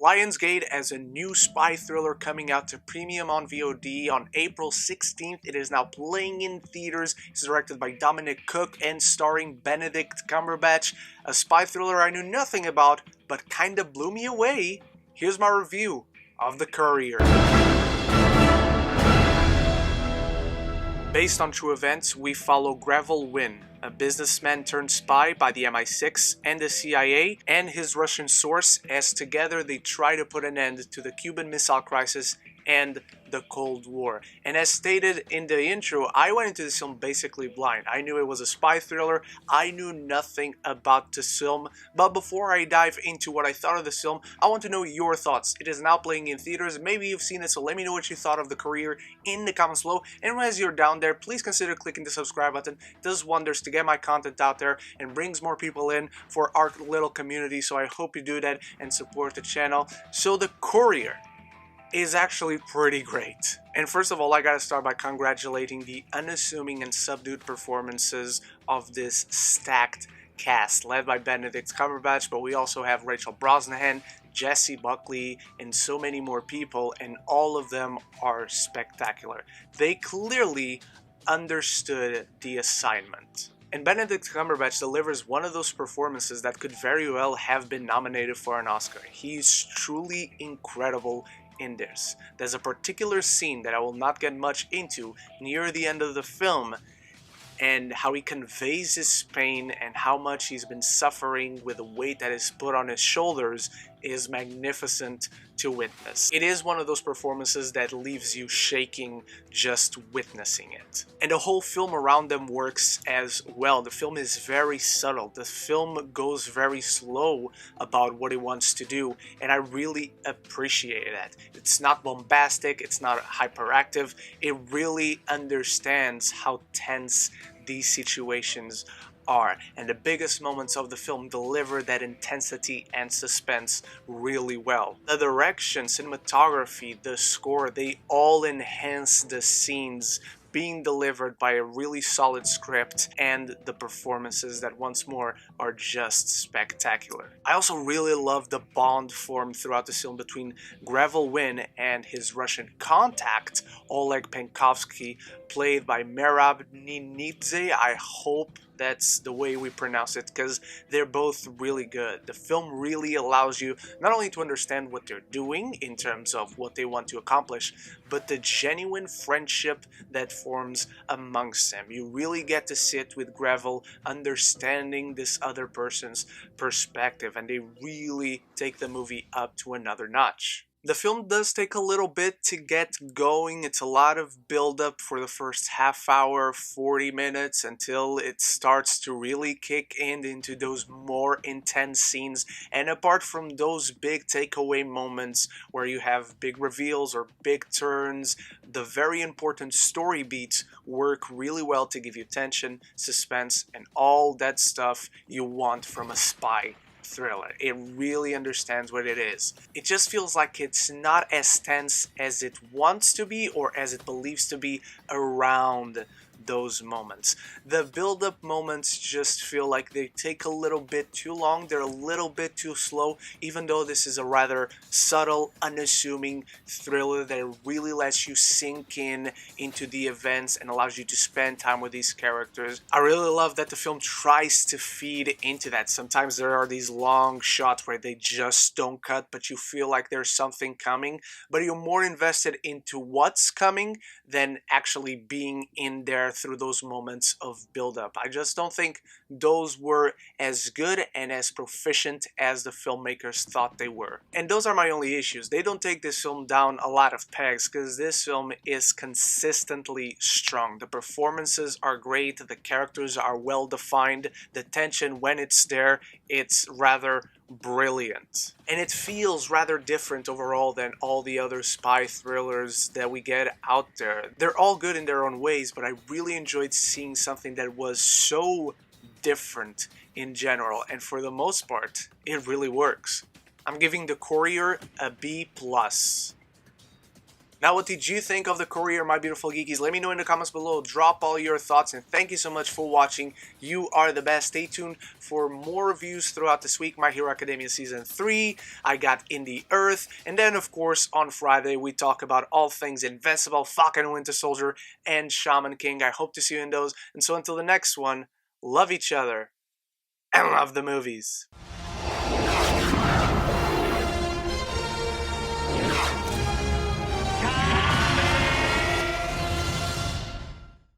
Lionsgate as a new spy thriller coming out to premium on VOD on April 16th. It is now playing in theaters. It's directed by Dominic and starring Benedict Cumberbatch. A spy thriller I knew nothing about, but kinda blew me away. Here's my review of The Courier. Based on true events, we follow Gravel Wynn, a businessman turned spy by the MI6 and the CIA, and his Russian source, as together they try to put an end to the Cuban Missile Crisis and the Cold War. And as stated in the intro, I went into this film basically blind. I knew it was a spy thriller, I knew nothing about this film, but before I dive into what I thought of this film, I want to know your thoughts. It is now playing in theaters, maybe you've seen it, so let me know what you thought of The Courier in the comments below, and as you're down there, please consider clicking the subscribe button. It does wonders to get my content out there and brings more people in for our little community, so I hope you do that and support the channel. So The Courier is actually pretty great. And first of all, I gotta start by congratulating the unassuming and subdued performances of this stacked cast, led by Benedict Cumberbatch, but we also have Rachel Brosnahan, Jessie, Buckley, and so many more people, and all of them are spectacular. They clearly understood the assignment. And Benedict Cumberbatch delivers one of those performances that could very well have been nominated for an Oscar. He's truly incredible in this. There's a particular scene that I will not get much into near the end of the film, and how he conveys his pain and how much he's been suffering with the weight that is put on his shoulders is magnificent to witness. It is one of those performances that leaves you shaking just witnessing it. And the whole film around them works as well. The film is very subtle. The film goes very slow about what it wants to do, and I really appreciate that. It's not bombastic, it's not hyperactive. It really understands how tense these situations are, and the biggest moments of the film deliver that intensity and suspense really well. The direction, cinematography, the score, they all enhance the scenes being delivered by a really solid script, and the performances that once more are just spectacular. I also really love the bond formed throughout the film between Gravel Wynn and his Russian contact, Oleg Penkovsky, played by Merab Ninidze. I hope that's the way we pronounce it, because they're both really good. The film really allows you not only to understand what they're doing in terms of what they want to accomplish, but the genuine friendship that forms amongst them. You really get to sit with Gravel, understanding this other person's perspective, and they really take the movie up to another notch. The film does take a little bit to get going. It's a lot of build-up for the first half hour, 40 minutes, until it starts to really kick into those more intense scenes. And apart from those big takeaway moments where you have big reveals or big turns, the very important story beats work really well to give you tension, suspense, and all that stuff you want from a spy thriller. It really understands what it is. It just feels like it's not as tense as it wants to be or as it believes to be around those moments. The build-up moments just feel like they take a little bit too long. They're a little bit too slow, even though this is a rather subtle, unassuming thriller that really lets you sink into the events and allows you to spend time with these characters. I really love that the film tries to feed into that. Sometimes there are these long shots where they just don't cut, but you feel like there's something coming, but you're more invested into what's coming than actually being in there through those moments of build-up. I just don't think those were as good and as proficient as the filmmakers thought they were. And those are my only issues. They don't take this film down a lot of pegs, because this film is consistently strong. The performances are great, the characters are well defined, the tension, when it's there, it's rather brilliant. And it feels rather different overall than all the other spy thrillers that we get out there. They're all good in their own ways, but I really enjoyed seeing something that was so different in general, and for the most part, it really works. I'm giving The Courier a B+. Now, what did you think of the Courier, my beautiful geekies? Let me know in the comments below. Drop all your thoughts, and thank you so much for watching. You are the best. Stay tuned for more reviews throughout this week. My Hero Academia Season 3. I got In the Earth. And then, of course, on Friday, we talk about all things Invincible, Falcon and Winter Soldier, and Shaman King. I hope to see you in those. And so until the next one, love each other and love the movies.